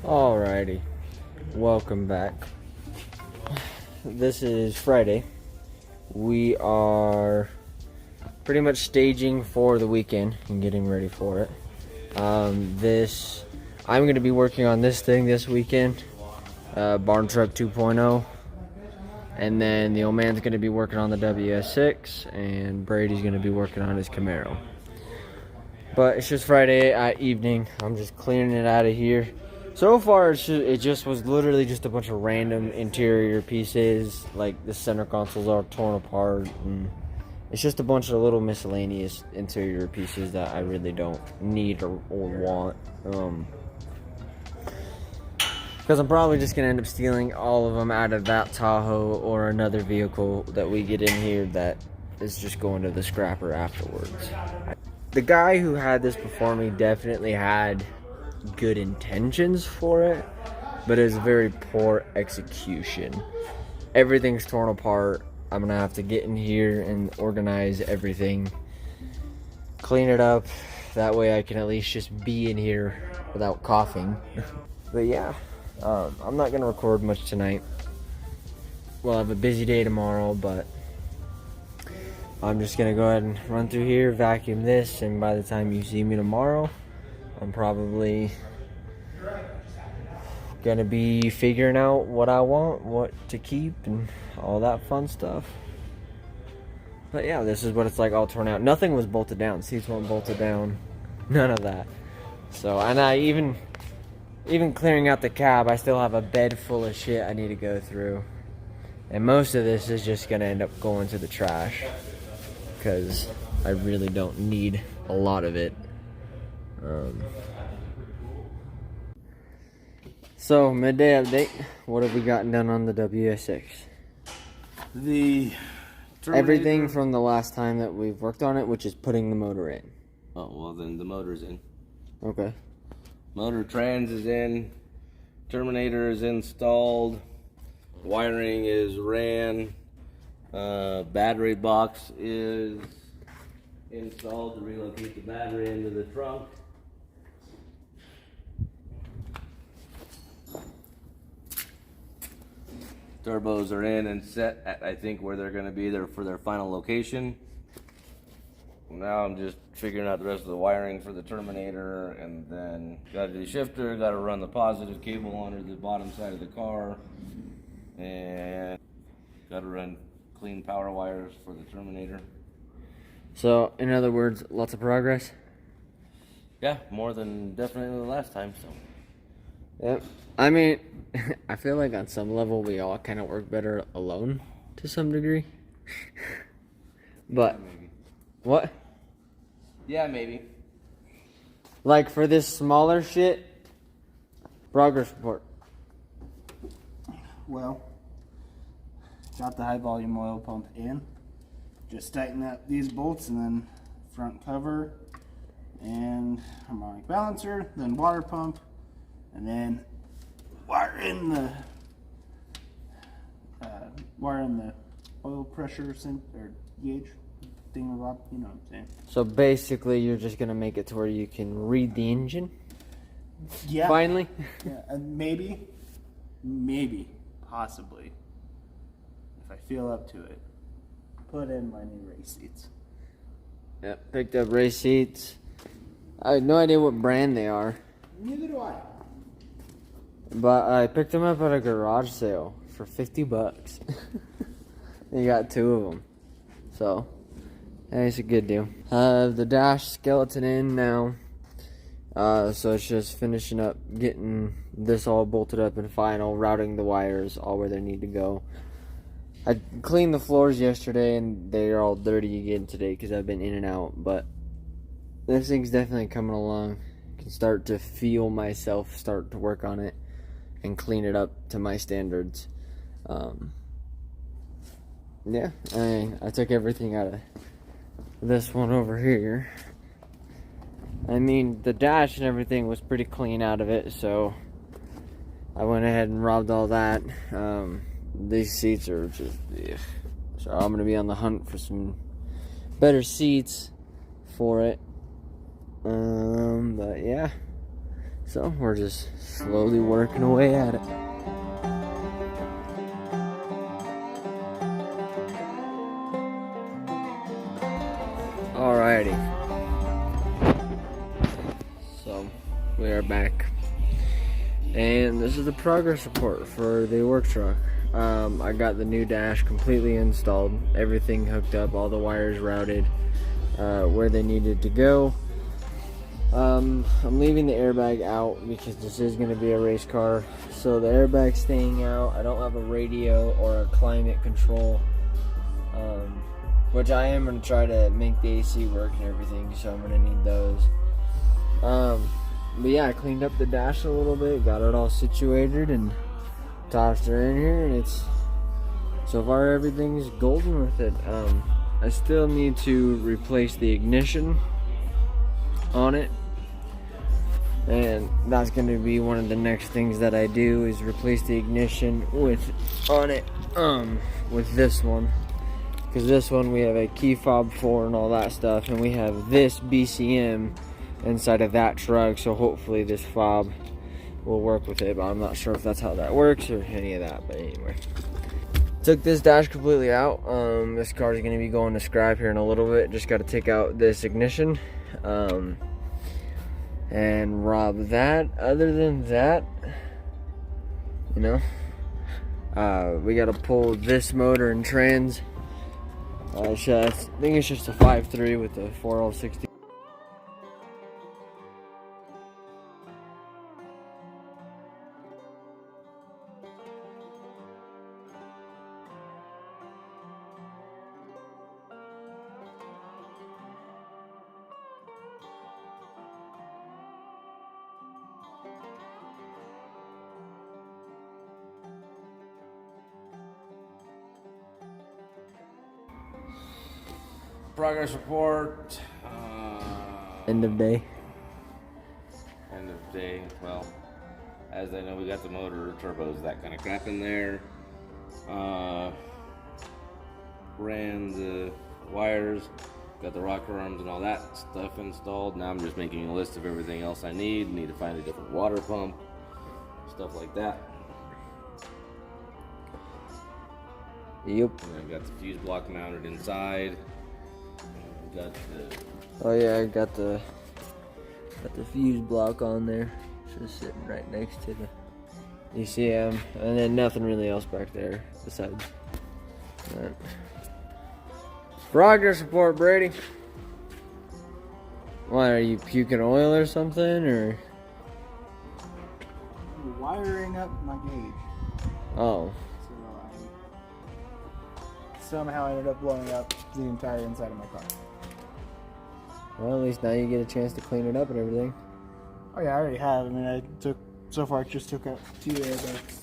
Alrighty, welcome back. This is Friday. We are pretty much staging for the weekend and getting ready for it. I'm going to be working on this thing this weekend, Barn Truck 2.0, and then the old man's going to be working on the WS6, and Brady's going to be working on his Camaro. But it's just Friday evening. I'm just clearing it out of here. So far, it just was literally just a bunch of random interior pieces, like the center consoles are torn apart, and it's just a bunch of little miscellaneous interior pieces that I really don't need or want. Because I'm probably just going to end up stealing all of them out of that Tahoe or another vehicle that we get in here that is just going to the scrapper afterwards. The guy who had this before me definitely had good intentions for it, but it was very poor execution. Everything's torn apart. I'm gonna have to get in here and organize everything, clean it up, that way I can at least just be in here without coughing. But yeah, I'm not gonna record much tonight. We'll have a busy day tomorrow, but I'm just gonna go ahead and run through here, vacuum this, and by the time you see me tomorrow, I'm probably gonna be figuring out what I want, what to keep, and all that fun stuff. But yeah, this is what it's like all torn out. Nothing was bolted down. Seats weren't bolted down. None of that. So, and I even clearing out the cab, I still have a bed full of shit I need to go through. And most of this is just gonna end up going to the trash, because I really don't need a lot of it. So, midday update. What have we gotten done on the WS6? The Everything from the last time that we've worked on it, which is putting the motor in. Oh, well then the motor's in. Okay. Motor trans is in. Terminator is installed. Wiring is ran. Battery box is installed to relocate the battery into the trunk. Turbos are in and set at, I think, where they're going to be there for their final location. Now I'm just figuring out the rest of the wiring for the Terminator, and then got to do the shifter, got to run the positive cable under the bottom side of the car, and got to run clean power wires for the Terminator. So, in other words, lots of progress? Yeah, more than definitely the last time, so. Yep. I mean, I feel like on some level we all kind of work better alone to some degree. But, Yeah, maybe. What? Yeah, maybe. Like for this smaller shit, progress report. Well, got the high volume oil pump in. Just tighten up these bolts and then front cover and harmonic balancer, then water pump, and then wire in the oil pressure or gauge thing, you know what I'm saying. So basically, you're just gonna make it to where you can read the engine. Yeah. Finally. Yeah, and maybe, possibly, if I feel up to it, put in my new race seats. Yep. Picked up race seats. I have no idea what brand they are, Neither do I. but I picked them up at a garage sale for $50. You got 2 of them. So, hey, it's a good deal. The dash skeleton in now. So it's just finishing up, getting this all bolted up and final, routing the wires all where they need to go. I cleaned the floors yesterday and they're all dirty again today because I've been in and out, but this thing's definitely coming along. I can start to feel myself start to work on it and clean it up to my standards. Yeah, I took everything out of this one over here. I mean, the dash and everything was pretty clean out of it, so I went ahead and robbed all that. These seats are just, ugh. So I'm gonna be on the hunt for some better seats for it. But yeah, so we're just slowly working away at it. Alrighty, so we are back, and this is the progress report for the work truck. I got the new dash completely installed, everything hooked up, all the wires routed where they needed to go. I'm leaving the airbag out because this is going to be a race car, so the airbag's staying out. I don't have a radio or a climate control, which I am going to try to make the AC work and everything, so I'm going to need those. But yeah, I cleaned up the dash a little bit, got it all situated, and tossed her in here, and it's, so far everything's golden with it. I still need to replace the ignition on it, and that's going to be one of the next things that I do, is replace the ignition with this one, because this one we have a key fob for and all that stuff, and we have this BCM inside of that truck, so hopefully this fob will work with it, but I'm not sure if that's how that works or any of that. But anyway, took this dash completely out. This car is going to be going to scrap here in a little bit. Just got to take out this ignition and rob that. Other than that, you know, we got to pull this motor and trans. I think it's just a 5.3 with a 4L60. Progress report. End of day. End of day. Well, as I know, we got the motor, turbos, that kind of crap in there. Ran the wires, got the rocker arms and all that stuff installed. Now I'm just making a list of everything else I need. Need to find a different water pump, stuff like that. Yep. And I've got the fuse block mounted inside. Got the, oh yeah, I got the fuse block on there, just sitting right next to the ECM, and then nothing really else back there besides that. Progress report, Brady. Why, are you puking oil or something, or? Wiring up my gauge. Oh. So somehow ended up blowing up the entire inside of my car. Well, at least now you get a chance to clean it up and everything. Oh yeah, I already have. I mean, so far I just took out 2 airbags.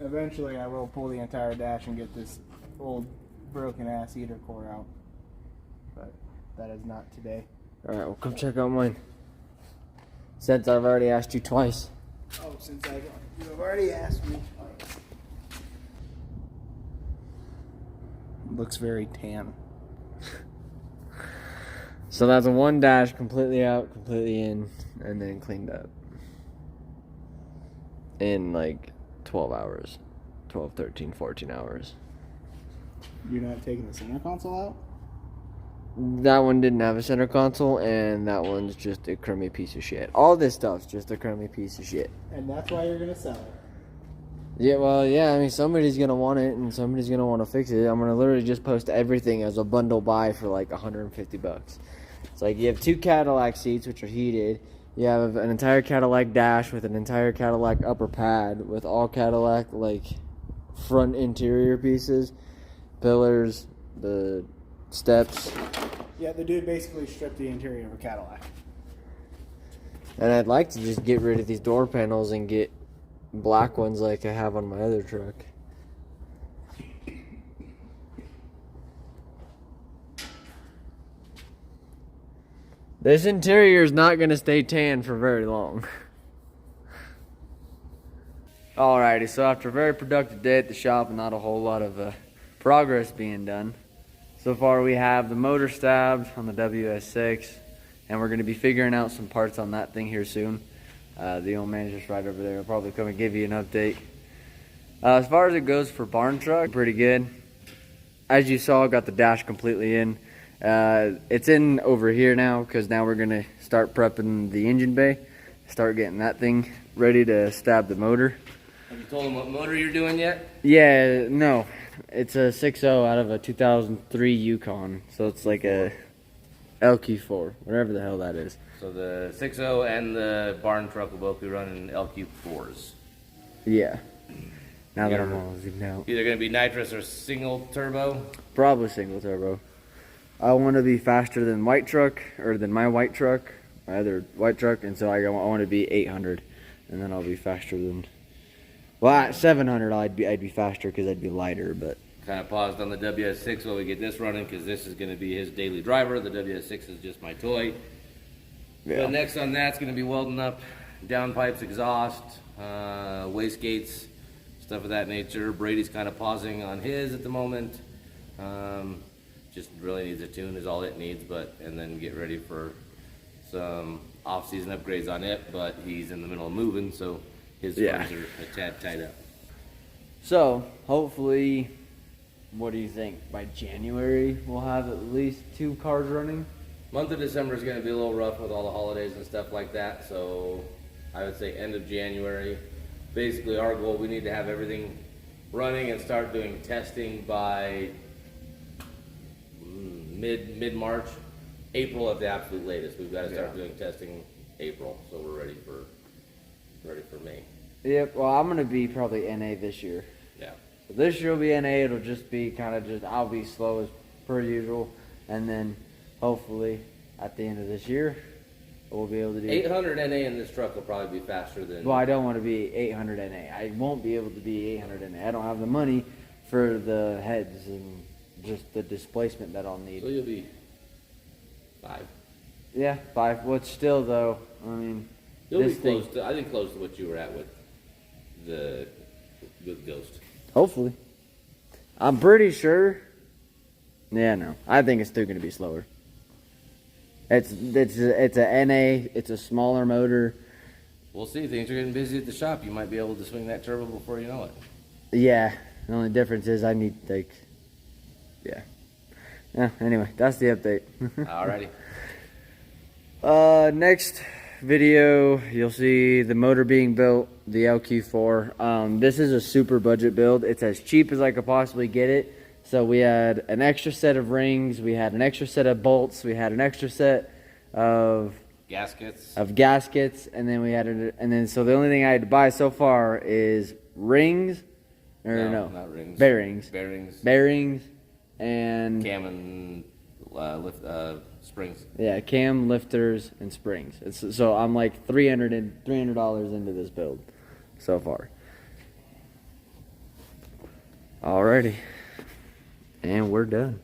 Eventually I will pull the entire dash and get this old broken ass heater core out. But that is not today. Alright, well come check out mine. Since I've already asked you twice. Oh, since you've already asked me twice. Looks very tan. So that's one dash completely out, completely in, and then cleaned up. In like 12 hours. 12, 13, 14 hours. You're not taking the center console out? That one didn't have a center console, and that one's just a crummy piece of shit. All this stuff's just a crummy piece of shit. And that's why you're going to sell it. Yeah, well, yeah, I mean, somebody's gonna want it and somebody's gonna want to fix it. I'm gonna literally just post everything as a bundle buy for like $150. It's like you have 2 Cadillac seats, which are heated. You have an entire Cadillac dash with an entire Cadillac upper pad with all Cadillac, like, front interior pieces, pillars, the steps. Yeah, the dude basically stripped the interior of a Cadillac. And I'd like to just get rid of these door panels and get black ones like I have on my other truck. This interior is not going to stay tan for very long. Alrighty, so after a very productive day at the shop and not a whole lot of progress being done, so far we have the motor stabbed on the WS6, and we're going to be figuring out some parts on that thing here soon. The old man just right over there will probably come and give you an update. As far as it goes for barn truck, pretty good. As you saw, got the dash completely in. It's in over here now because now we're going to start prepping the engine bay, start getting that thing ready to stab the motor. Have you told them what motor you're doing yet? Yeah, no. It's a 6.0 out of a 2003 Yukon. So it's like a LQ4, whatever the hell that is. So the 6.0 and the barn truck will both be running LQ4s. Yeah. Now that I'm all zoomed out. Either going to be nitrous or single turbo. Probably single turbo. I want to be faster than white truck, or than my white truck, my other white truck, and so I want to be 800, and then I'll be faster than. Well, at 700, I'd be faster because I'd be lighter, but. Kind of paused on the WS6 while we get this running because this is going to be his daily driver. The WS6 is just my toy. Yeah. But next on that's going to be welding up downpipes, exhaust, wastegates, stuff of that nature. Brady's kind of pausing on his at the moment. Just really needs a tune is all it needs, and then get ready for some off-season upgrades on it, but he's in the middle of moving, so his funds are a tad tied up. So, hopefully, what do you think? By January, we'll have at least 2 cars running? Month of December is going to be a little rough with all the holidays and stuff like that, so I would say end of January. Basically, our goal, we need to have everything running and start doing testing by mid-March, April at the absolute latest. We've got to start doing testing April, so we're ready for May. Yep, well, I'm going to be probably NA this year. Yeah. So this year will be NA, it'll just be kind of just, I'll be slow as per usual, and then hopefully at the end of this year, we'll be able to do 800 NA in this truck will probably be faster than. Well, I don't want to be 800 NA. I won't be able to be 800 NA. I don't have the money for the heads and just the displacement that I'll need. So you'll be 5. Yeah, 5. What's still though? I mean, You'll be this thing. close to. I think close to what you were at with Ghost. Hopefully, I'm pretty sure. Yeah, no, I think it's still going to be slower. It's a NA. It's a smaller motor. We'll see. Things are getting busy at the shop. You might be able to swing that turbo before you know it. Yeah. The only difference is I need like. Yeah. Yeah. Anyway, that's the update. Alrighty. Next video, you'll see the motor being built, the LQ4. This is a super budget build. It's as cheap as I could possibly get it. So we had an extra set of rings, we had an extra set of bolts, we had an extra set of Gaskets. and then we had so the only thing I had to buy so far is rings, no, not rings. bearings, and cam and springs. Yeah, cam, lifters, and springs. So I'm like $300 into this build so far. Alrighty. And we're done.